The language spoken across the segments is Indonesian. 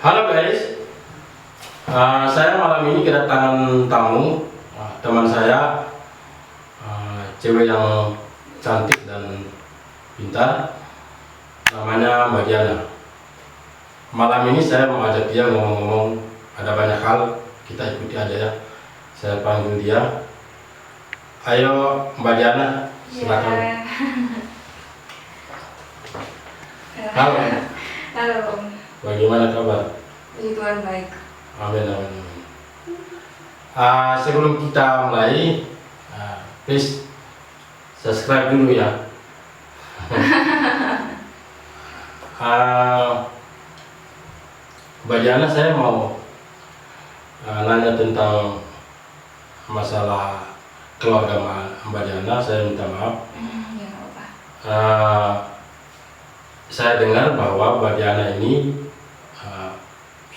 Halo guys, saya malam ini kedatangan tamu, teman saya, cewek yang cantik dan pintar, namanya Mbak Diana. Malam ini saya mau ajak dia ngomong-ngomong, ada banyak hal, kita ikuti aja ya. Saya panggil dia. Ayo Mbak Diana, silakan. Halo. Halo. Bagaimana kabar? Puji Tuhan baik. Amin, amin, amin. Sebelum kita mulai, please subscribe dulu ya. Mbak Diana, saya mau nanya tentang masalah keluarga Mbak Diana. Saya minta maaf. Ya, apa? Saya dengar bahwa Mbak Diana ini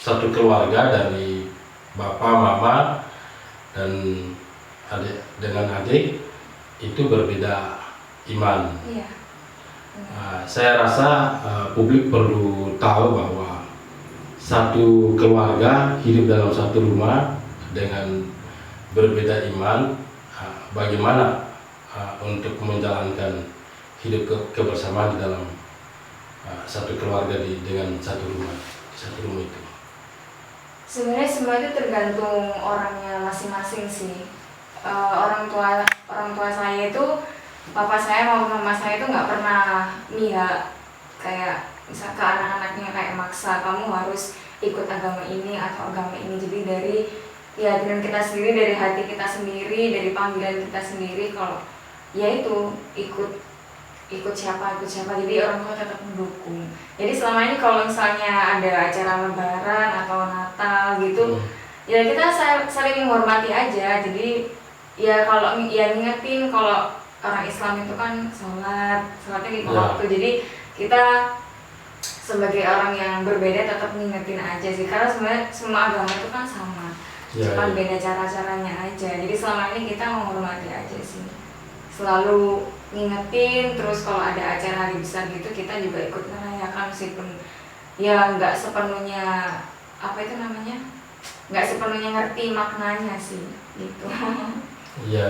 satu keluarga dari bapak, mama, dan adik dengan adik itu berbeda iman. Iya. Saya rasa publik perlu tahu bahwa satu keluarga hidup dalam satu rumah dengan berbeda iman, bagaimana untuk menjalankan hidup kebersamaan di dalam satu keluarga dengan satu rumah itu. Sebenarnya semua itu tergantung orangnya masing-masing sih. Orang tua saya itu, papa saya maupun mama saya itu nggak pernah mihak kayak misal ke anak-anaknya kayak maksa kamu harus ikut agama ini atau agama ini. Jadi dengan kita sendiri, dari hati kita sendiri, dari panggilan kita sendiri, kalau ya itu ikut siapa, jadi orang tua tetap mendukung. Jadi selama ini kalau misalnya ada acara lebaran atau Natal gitu, ya kita saling menghormati aja. Jadi ya kalau ya ngingetin kalau orang Islam itu kan sholatnya di waktu. Jadi kita sebagai orang yang berbeda tetap ngingetin aja sih, karena sebenarnya semua agama itu kan sama, cuma beda cara-caranya aja. Jadi selama ini kita menghormati aja sih, selalu ngingetin. Terus kalau ada acara hari besar gitu, kita juga ikut merayakan meskipun ya nggak sepenuhnya nggak sepenuhnya ngerti maknanya sih gitu. Iya.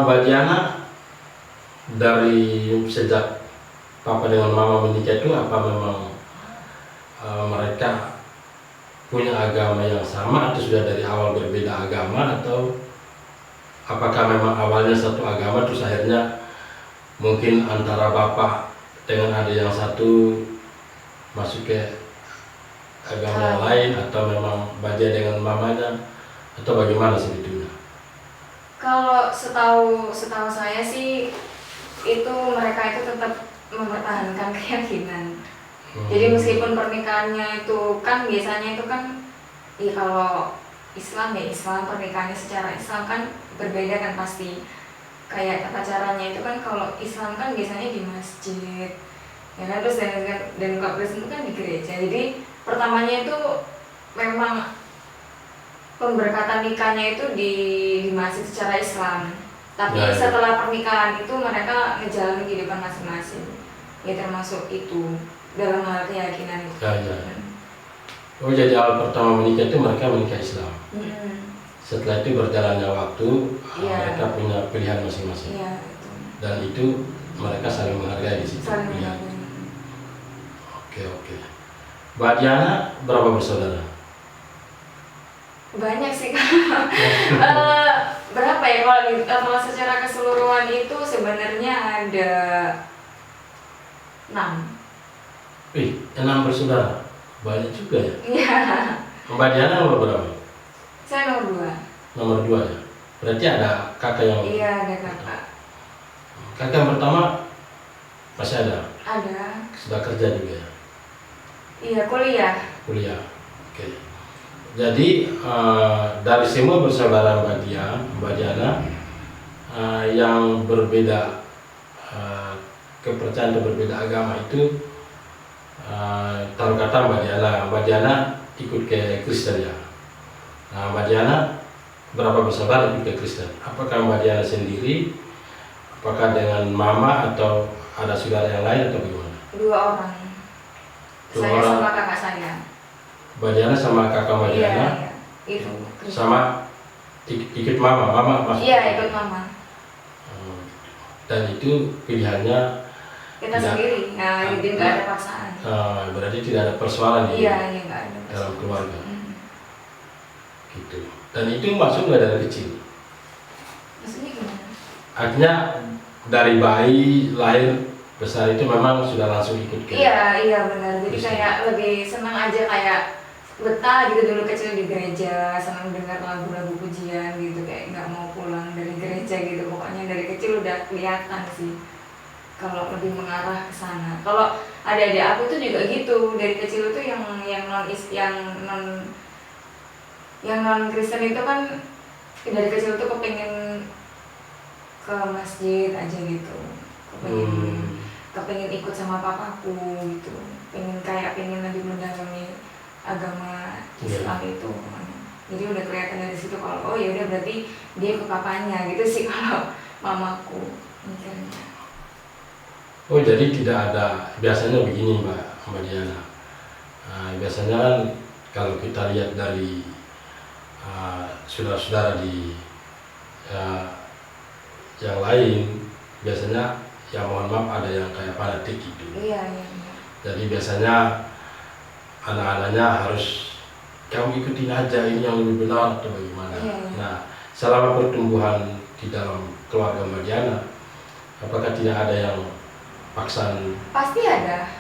Mbak Diana, dari sejak papa dengan mama menikah itu apa memang mereka punya agama yang sama atau sudah dari awal berbeda agama, atau apakah memang awalnya satu agama terus akhirnya mungkin antara bapak dengan adik yang satu masuk ke agama yang lain, atau memang Mbak Diana dengan mamanya, atau bagaimana sebetulnya? Kalau setahu saya sih itu mereka itu tetap mempertahankan keyakinan. Jadi meskipun pernikahannya itu kan biasanya itu kan ya kalau Islam ya Islam, pernikahannya secara Islam kan berbeda kan pasti. Kayak tata caranya itu kan kalau Islam kan biasanya di masjid, ya kan, terus dan kalau Kristen itu kan di gereja. Jadi pertamanya itu memang pemberkatan nikahnya itu di masjid secara Islam. Tapi setelah pernikahan itu mereka ngejalanin kehidupan masing-masing. Ya termasuk itu dalam hal keyakinan itu. Oh, jadi awal pertama menikah itu mereka menikah Islam. Setelah itu berjalannya waktu, mereka punya pilihan masing-masing. Dan itu mereka saling menghargai di situ. Oke. Mbak Diana berapa bersaudara? Banyak sih. Berapa ya kalau secara keseluruhan itu sebenarnya ada 6. 6 bersaudara. Banyak juga ya? Iya. Mbak Diana nomor berapa? Saya nomor 2. Nomor 2 ya? Berarti ada kakak yang... Iya, ada kakak. Kakak yang pertama masih ada? Ada. Sudah kerja juga ya? Iya, kuliah. Oke. Jadi dari semua bersaudara Mbak Diana yang berbeda kepercayaan atau berbeda agama itu, taruh kata Mbak Diana ikut ke Kristen ya. Nah, Mbak Diana berapa bersaudara ikut ke Kristen? Apakah Mbak Diana sendiri, apakah dengan mama, atau ada saudara yang lain, atau bagaimana? 2 orang. Saya sama kakak saya. Mbak Diana sama kakak Mbak Iya, Diana iya. Itu. sama ikut mama maksudnya. Iya, ikut mama. Dan itu pilihannya Kita tidak, sendiri. Nah, jadi nggak ada paksaan. berarti tidak ada persoalan di Iya, iya nggak ada dalam paksaan. keluarga. Hmm. Gitu. Dan itu masuk nggak dari kecil? Maksudnya gimana? Artinya dari bayi lahir besar itu memang sudah langsung ikut ke. Iya benar. Jadi Kristen. kayak lebih senang aja kayak betah gitu dulu kecil di gereja, senang dengar lagu-lagu pujian gitu, kayak nggak mau pulang dari gereja gitu. Pokoknya dari kecil udah kelihatan sih kalau lebih mengarah ke sana. Kalau adik-adik aku tuh juga gitu, dari kecil tuh yang non Kristen itu kan dari kecil tuh kepengen ke masjid aja gitu, kepengen ikut sama papaku gitu, pengen lebih mendalami agama Islam itu. Jadi udah kelihatan dari situ kalau oh ya udah berarti dia ke papanya gitu sih kalau mamaku mikirnya. Oh jadi tidak ada, biasanya begini Mbak Diana. Biasanya kan kalau kita lihat dari saudara-saudara di yang lain, biasanya ya mohon maaf ada yang kayak fanatik gitu. Iya. Jadi biasanya anak-anaknya harus kamu ikutin aja ini yang lebih benar atau bagaimana. Iya. Nah selama pertumbuhan di dalam keluarga Mbak Diana, apakah tidak ada yang paksaan? Pasti ada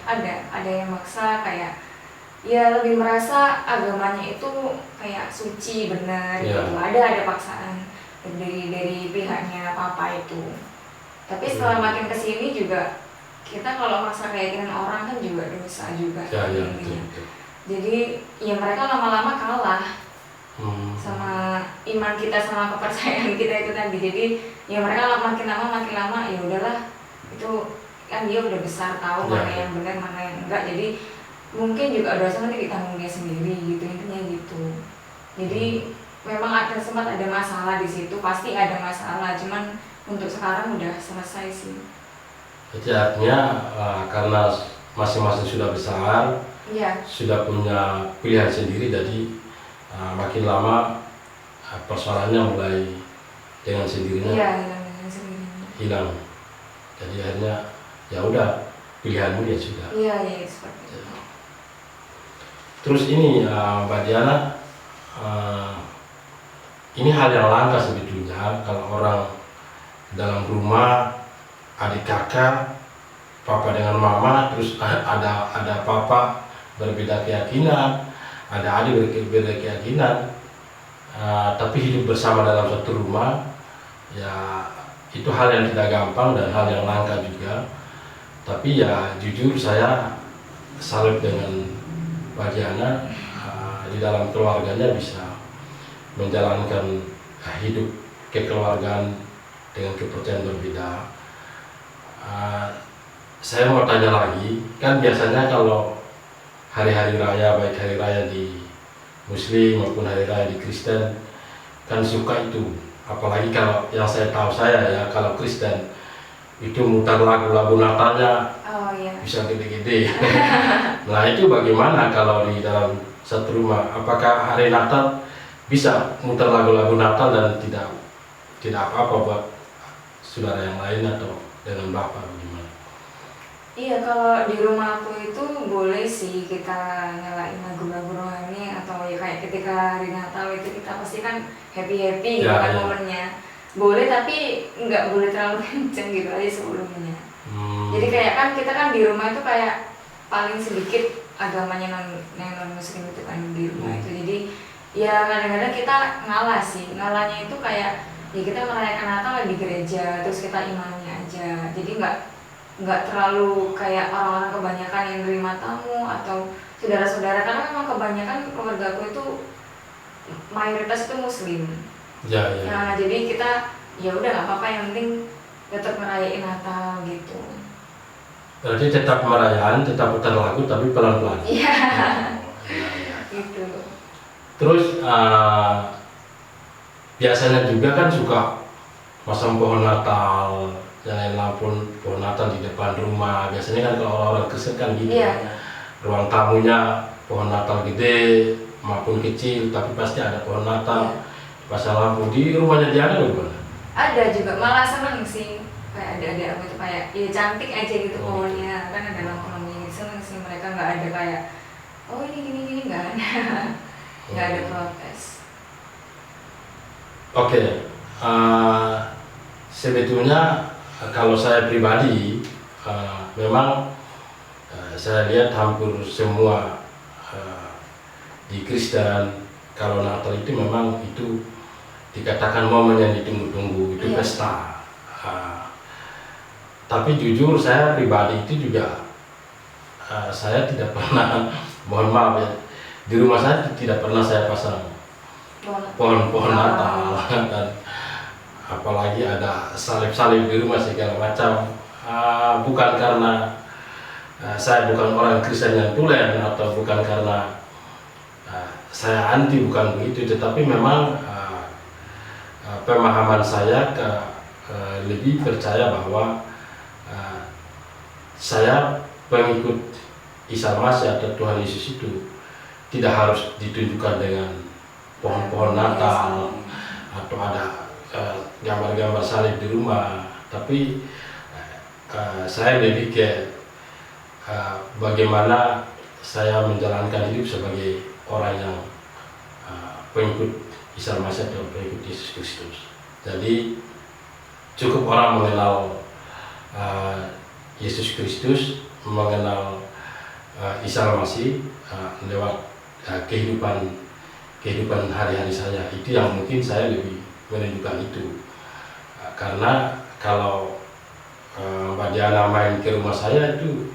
yang maksa kayak ya lebih merasa agamanya itu kayak suci benar Ya. gitu. Ada paksaan dari pihaknya papa itu. Tapi setelah makin kesini juga kita kalau maksa keyakinan orang kan juga dosa juga. Ya, intinya. betul. Jadi ya mereka lama-lama kalah sama iman kita sama kepercayaan kita itu tadi. Jadi ya mereka makin lama ya udahlah, itu kan dia udah besar tahu mana yang benar mana yang enggak. Jadi mungkin juga dosa nanti ditanggung dia sendiri gitu, intinya gitu. Jadi memang sempat ada masalah di situ, pasti ada masalah, cuman untuk sekarang udah selesai sih. Jadi artinya karena masing-masing sudah besar, Iya. sudah punya pilihan sendiri, jadi makin lama persoalannya mulai dengan sendirinya Iya, dengan sendirinya. hilang. Jadi akhirnya ya udah pilihanmu ya sudah. Iya, seperti itu. Terus ini Mbak Diana, ini hal yang langka sebetulnya kalau orang dalam rumah adik kakak, papa dengan mama, terus ada papa berbeda keyakinan, ada adik berbeda keyakinan, tapi hidup bersama dalam satu rumah, ya itu hal yang tidak gampang dan hal yang langka juga. Tapi ya jujur saya salut dengan Mbak Diana, di dalam keluarganya bisa menjalankan hidup kekeluargaan dengan kepercayaan berbeda. Saya mau tanya lagi, kan biasanya kalau hari-hari raya, baik hari raya di Muslim maupun hari raya di Kristen, kan suka itu, apalagi kalau yang saya tahu ya kalau Kristen itu mutar lagu-lagu Natalnya. Oh iya. Bisa gede-gede. Nah itu bagaimana kalau di dalam satu rumah, apakah hari Natal bisa mutar lagu-lagu Natal dan tidak apa-apa buat saudara yang lain atau dengan bapak bagaimana? Iya, kalau di rumah aku itu boleh sih kita nyalain lagu-lagu rohani, atau ya kayak ketika hari Natal itu kita pasti kan happy gitu kan momennya. Boleh, tapi nggak boleh terlalu kenceng gitu aja sebelumnya. Jadi kayak kan kita kan di rumah itu kayak paling sedikit agamanya non muslim itu kan di rumah itu. Jadi ya kadang-kadang kita ngalah sih. Ngalahnya itu kayak ya kita merayakan Natal di gereja, terus kita imani aja. Jadi nggak terlalu kayak orang-orang kebanyakan yang nerima tamu atau saudara-saudara, karena memang kebanyakan keluarga aku itu mayoritas itu muslim. Ya. Nah jadi kita ya udah nggak apa-apa, yang penting tetap merayain Natal gitu. Berarti tetap merayakan, tetap putar lagu tapi pelan-pelan. Iya. Ya. Gitu. Terus biasanya juga kan suka pasang pohon Natal, nyalain lampu pohon Natal di depan rumah. Biasanya kan kalau orang-orang Kristen kan gitu. Iya. Ruang tamunya pohon Natal gede maupun kecil, tapi pasti ada pohon Natal, pasang lampu. Di rumahnya Diana bagaimana? Ada juga, malah seneng sih. Kayak ada aku itu kayak ya cantik aja gitu pohonnya, kan ada lampu-lampunya, seneng sih. Mereka nggak ada kayak oh ini gini nggak ada. Nggak ada protes. Oke, sebetulnya kalau saya pribadi memang saya lihat hampir semua di Kristen kalau Natal itu memang itu dikatakan momen yang ditunggu-tunggu, itu pesta. Tapi jujur saya pribadi itu juga saya tidak pernah, mohon maaf ya, di rumah saya tidak pernah saya pasang pohon-pohon Natal dan apalagi ada salib-salib di rumah segala macam. Bukan karena saya bukan orang Kristen yang tulen atau bukan karena saya anti, bukan begitu, tetapi memang pemahaman saya lebih percaya bahwa saya pengikut Isa Masih atau Tuhan Yesus itu tidak harus ditunjukkan dengan pohon-pohon Natal atau ada gambar-gambar salib di rumah, tapi saya lebih ke bagaimana saya menjalankan hidup sebagai orang yang pengikut Isa Masih atau pengikut Yesus Kristus. Jadi cukup orang mengenal Yesus Kristus, mengenal Isa Masih lewat kehidupan hari-hari saya. Itu yang mungkin saya lebih menunjukkan itu. Karena kalau Mbak Diana main ke rumah saya itu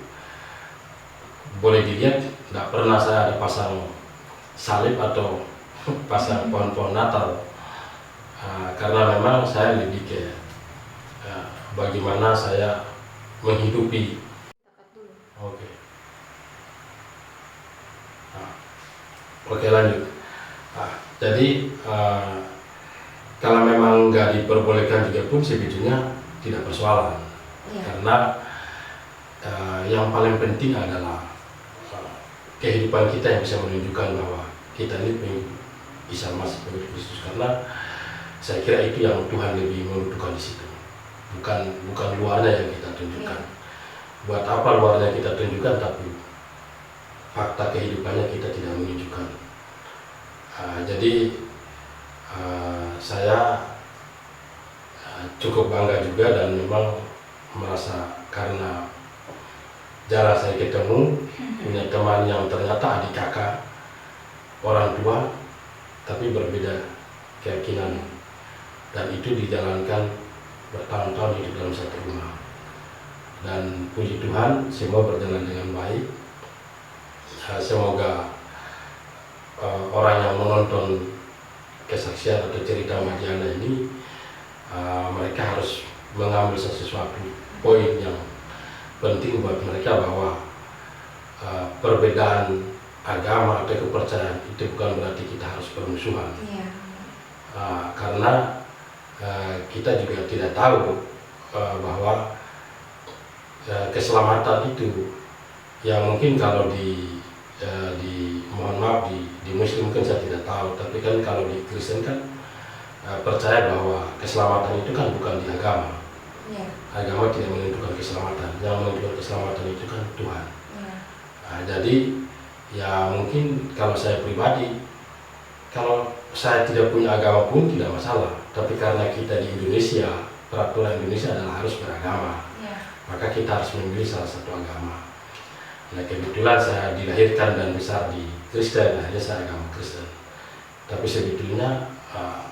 boleh dilihat tidak pernah saya ada pasang salib atau pasang pohon-pohon Natal. Karena memang saya lebih ke bagaimana saya menghidupi. Oke. Oke, lanjut. Jadi kalau memang nggak diperbolehkan juga pun sebetulnya tidak persoalan. Karena yang paling penting adalah kehidupan kita yang bisa menunjukkan bahwa kita ini pengikut Isa Masih, pengikut Kristus. Karena saya kira itu yang Tuhan lebih membutuhkan di situ. Bukan luarnya yang kita tunjukkan. Buat apa luarnya kita tunjukkan tapi fakta kehidupannya kita tidak menunjukkan. Jadi saya cukup bangga juga dan memang merasa karena jarang saya ketemu punya teman yang ternyata adik kakak orang tua tapi berbeda keyakinan, dan itu dijalankan bertahun-tahun hidup dalam satu rumah. Dan puji Tuhan semua berjalan dengan baik. Semoga orang yang menonton kesaksian atau cerita Mbak Diana ini mereka harus mengambil sesuatu poin yang penting buat mereka, bahwa perbedaan agama atau kepercayaan itu bukan berarti kita harus bermusuhan. Karena kita juga tidak tahu bahwa keselamatan itu yang mungkin kalau di mohon maaf di Muslim mungkin saya tidak tahu, tapi kan kalau di Kristen kan percaya bahwa keselamatan itu kan bukan di agama. Agama tidak menentukan keselamatan, yang menentukan keselamatan itu kan Tuhan. Jadi ya mungkin kalau saya pribadi, kalau saya tidak punya agama pun tidak masalah, tapi karena kita di Indonesia, peraturan Indonesia adalah harus beragama, maka kita harus memilih salah satu agama. Nah kebetulan saya dilahirkan dan besar di Kristen, akhirnya saya agama Kristen. Tapi sebetulnya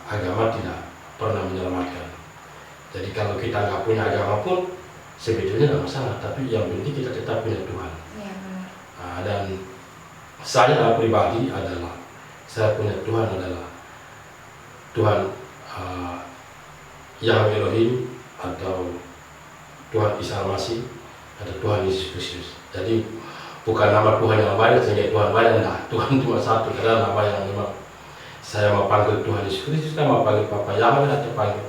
agama tidak pernah menyelamatkan. Jadi kalau kita nggak punya agama pun sebetulnya tidak masalah, tapi yang penting kita tetap punya Tuhan. Dan saya pribadi adalah, saya punya Tuhan adalah Tuhan Yahweh Elohim atau Tuhan Isa Masih atau Tuhan Yesus Kristus. Jadi bukan nama Tuhan yang banyak sehingga Tuhan banyak, nah Tuhan cuma satu, adalah nama yang memang saya mau panggil Tuhan Yesus Kristus, kan mau panggil Papa Yahweh atau panggil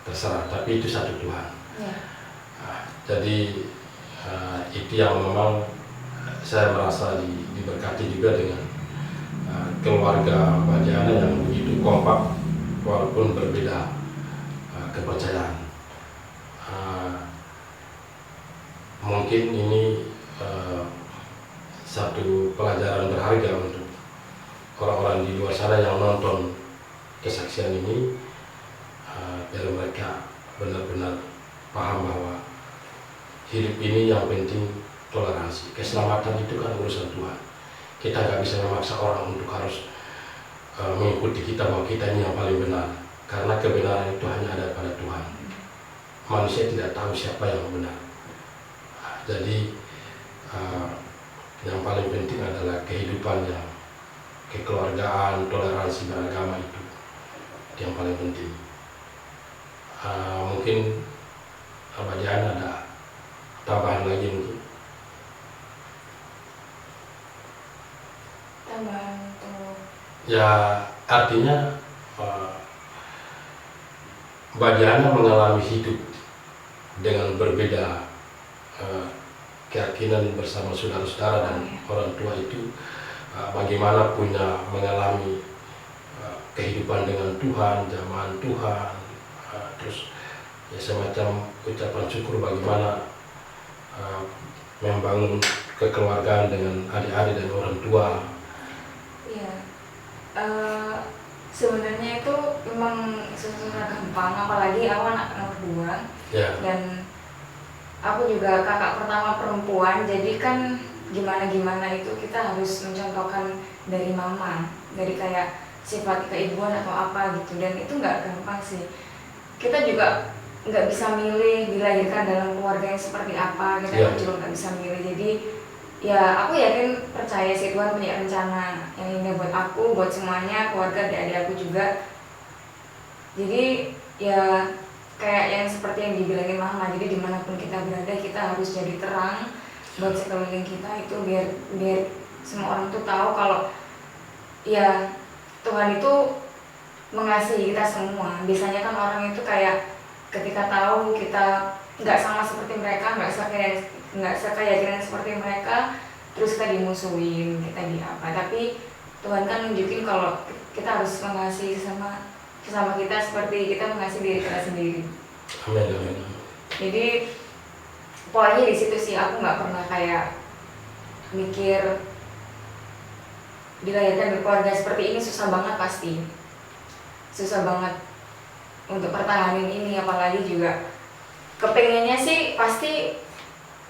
terserah, tapi itu satu Tuhan. Jadi itu yang memang saya merasa diberkati juga dengan keluarga Mbak Diana yang begitu kompak walaupun berbeda kepercayaan. Mungkin ini satu pelajaran berharga untuk orang-orang di luar sana yang nonton kesaksian ini, biar mereka benar-benar paham bahwa hidup ini yang penting toleransi. Keselamatan itu kan urusan Tuhan. Kita nggak bisa memaksa orang untuk harus mengikuti kita bahwa kita ini yang paling benar, karena kebenaran itu hanya ada pada Tuhan. Manusia tidak tahu siapa yang benar. Jadi yang paling penting adalah kehidupan yang kekeluargaan, toleransi beragama itu yang paling penting. Mungkin Mbak Diana ada tambahan lagi mungkin? Tambahan untuk Ya artinya Mbak Diana mengalami hidup dengan berbeda keyakinan bersama saudara-saudara dan orang tua itu, bagaimana punya mengalami kehidupan dengan Tuhan, zaman Tuhan, terus ya semacam ucapan syukur bagaimana membangun kekeluargaan dengan adik-adik dan orang tua. Iya, sebenarnya itu memang susah gampang, apalagi aku anak nomor 2 Ya. dan aku juga kakak pertama perempuan, jadi kan gimana itu kita harus mencontohkan dari mama, dari kayak sifat keibuan atau apa gitu, dan itu nggak gampang sih. Kita juga nggak bisa milih dilahirkan dalam keluarga yang seperti apa, kita juga nggak bisa milih. Jadi ya aku yakin percaya sih Tuhan punya rencana yang indah buat aku, buat semuanya, keluarga, adik-adik aku juga. Jadi ya kayak yang seperti yang dibilangin mama, jadi dimanapun kita berada kita harus jadi terang buat sekeliling kita, itu biar semua orang tuh tahu kalau ya Tuhan itu mengasihi kita semua. Biasanya kan orang itu kayak ketika tahu kita nggak sama seperti mereka, nggak sekeyakinan seperti mereka, terus kita dimusuhin, kita diapa. Tapi Tuhan kan nunjukin kalau kita harus mengasihi sesama kita seperti kita mengasihi diri kita sendiri. Amin, amin. Jadi pokoknya di situ sih aku nggak pernah kayak mikir dilahirkan di keluarga seperti ini susah banget, pasti susah banget untuk pertahanin ini, apalagi juga kepengennya sih pasti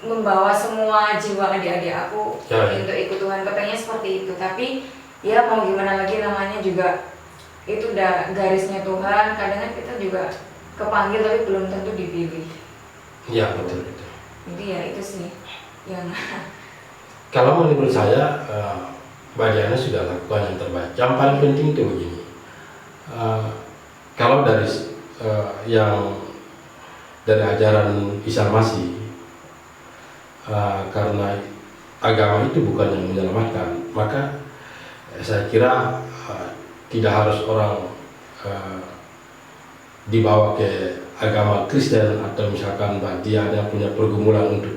membawa semua jiwa adik-adik aku untuk ikut Tuhan, kepengennya seperti itu. Tapi ya mau gimana lagi, namanya juga itu udah garisnya Tuhan. Kadang kan kita juga kepanggil tapi belum tentu dipilih. Iya, betul. Jadi ya itu sih yang kalau menurut saya Mbak Diana sudah lakukan yang terbaik. Yang paling penting itu begini, kalau dari dari ajaran Isa Masih, karena agama itu bukan yang menyelamatkan, maka saya kira tidak harus orang dibawa ke agama Kristen, atau misalkan Mbak Diana punya pergumulan untuk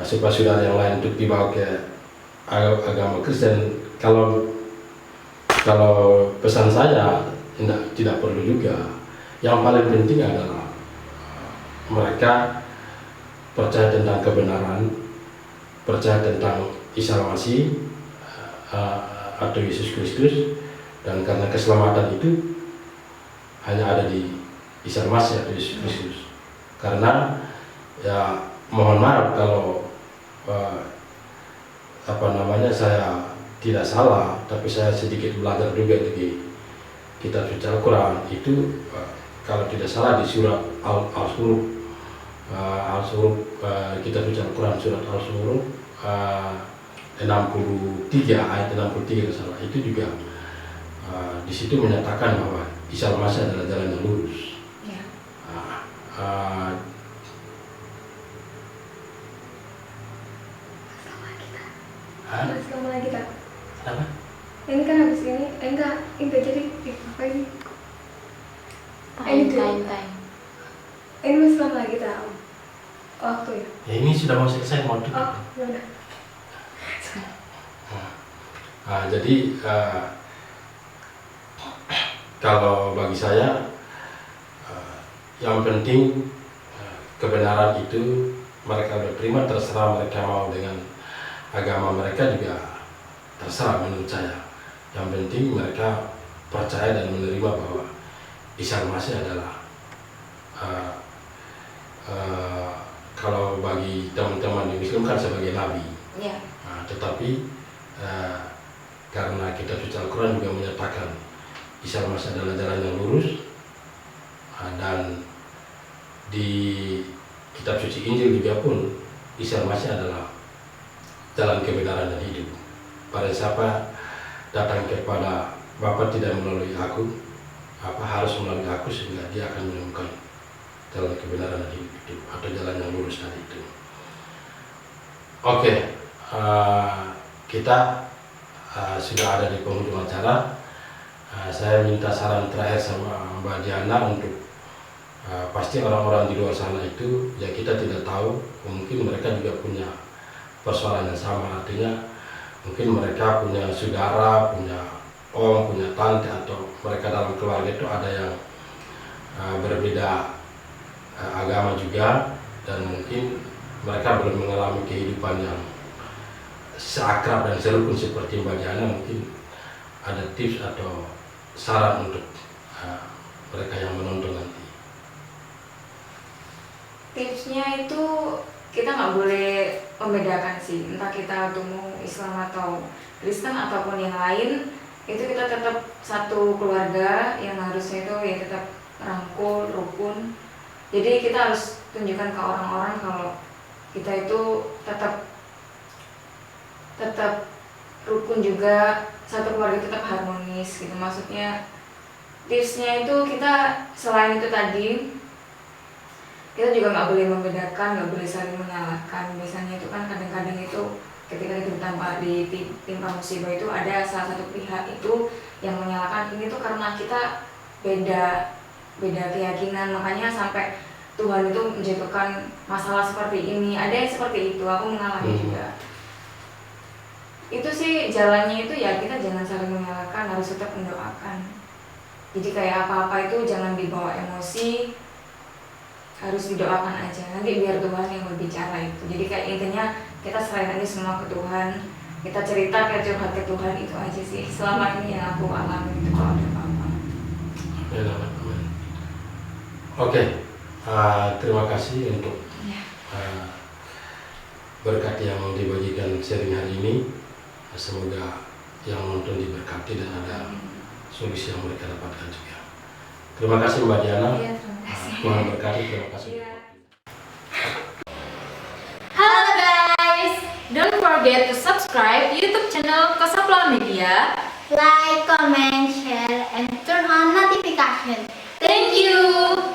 supaya saudara yang lain untuk dibawa ke agama Kristen. Kalau pesan saya tidak perlu juga. Yang paling penting adalah mereka percaya tentang kebenaran, percaya tentang Isa Masih atau Yesus Kristus, dan karena keselamatan itu hanya ada di Isa Masih atau Yesus Kristus. Karena ya mohon maaf kalau saya tidak salah, tapi saya sedikit belajar juga di kitab suci Al-Quran itu, kalau tidak salah di surat Al-Suruk, kitab suci Al-Quran surat Al-Suruk 63 ayat 63 kalau salah, itu juga di situ menyatakan bahwa Isa Masih adalah jalan yang lurus. ya. Terus kamu lagi tak? Apa? Ini kan habis ini, enggak jadi apa ini? Time. Ini masih lama lagi tak? Waktu ya? Ya ini sudah mau selesai, mau tutup. Oh, ya udah. Jadi kalau bagi saya yang penting kebenaran itu mereka udah terima, terserah mereka mau dengan agama mereka juga terserah menurut saya. Yang penting mereka percaya dan menerima bahwa Isa Al-Masih adalah kalau bagi teman-teman di Muslim kan sebagai nabi. Ya. Tetapi karena kitab suci Al-Quran juga menyatakan Isa Al-Masih adalah jalan yang lurus, dan di kitab suci Injil juga pun Isa Al-Masih adalah jalan kebenaran dan hidup. Pada siapa datang kepada Bapa tidak melalui aku, harus melalui aku sehingga dia akan menemukan jalan kebenaran dan hidup itu, atau jalan yang lurus tadi itu. Oke, kita sudah ada di penghujung acara. Saya minta saran terakhir sama Mbak Diana untuk pasti orang-orang di luar sana itu ya kita tidak tahu, mungkin mereka juga punya persoalan yang sama, artinya mungkin mereka punya saudara, punya om, punya tante, atau mereka dalam keluarga itu ada yang berbeda agama juga, dan mungkin mereka belum mengalami kehidupan yang seakrab dan serukun seperti Mbak Diana. Mungkin ada tips atau saran untuk mereka yang menonton nanti. Tipsnya itu kita nggak boleh membedakan sih, entah kita itu mau Islam atau Kristen ataupun yang lain, itu kita tetap satu keluarga yang harusnya itu ya tetap rangkul, rukun. Jadi kita harus tunjukkan ke orang-orang kalau kita itu tetap rukun juga, satu keluarga tetap harmonis gitu. Maksudnya tipsnya itu kita selain itu tadi, kita juga nggak boleh membedakan, nggak boleh saling menyalahkan. Biasanya itu kan kadang-kadang itu ketika kita ditimpa musibah itu ada salah satu pihak itu yang menyalahkan ini tuh karena kita beda keyakinan, makanya sampai Tuhan itu menjatuhkan masalah seperti ini. Ada yang seperti itu, aku mengalami juga. Itu sih jalannya itu ya kita jangan saling menyalahkan, harus tetap mendoakan. Jadi kayak apa-apa itu jangan dibawa emosi, harus didoakan aja, nanti biar Tuhan yang berbicara itu. Jadi kayak intinya kita serahin aja semua ke Tuhan, kita cerita, kita curhat ke Tuhan, itu aja sih selama ini yang aku alami itu kalau ada apa-apa. Oke, terima kasih untuk berkat yang dibagikan sharing hari ini. Semoga yang nonton diberkati dan ada solusi yang mereka dapatkan juga. Terima kasih Mbak Diana. Iya, terima kasih. Tuhan berkati, terima kasih. Halo guys, don't forget to subscribe YouTube channel Kasapla Media. Like, comment, share, and turn on notification. Thank you.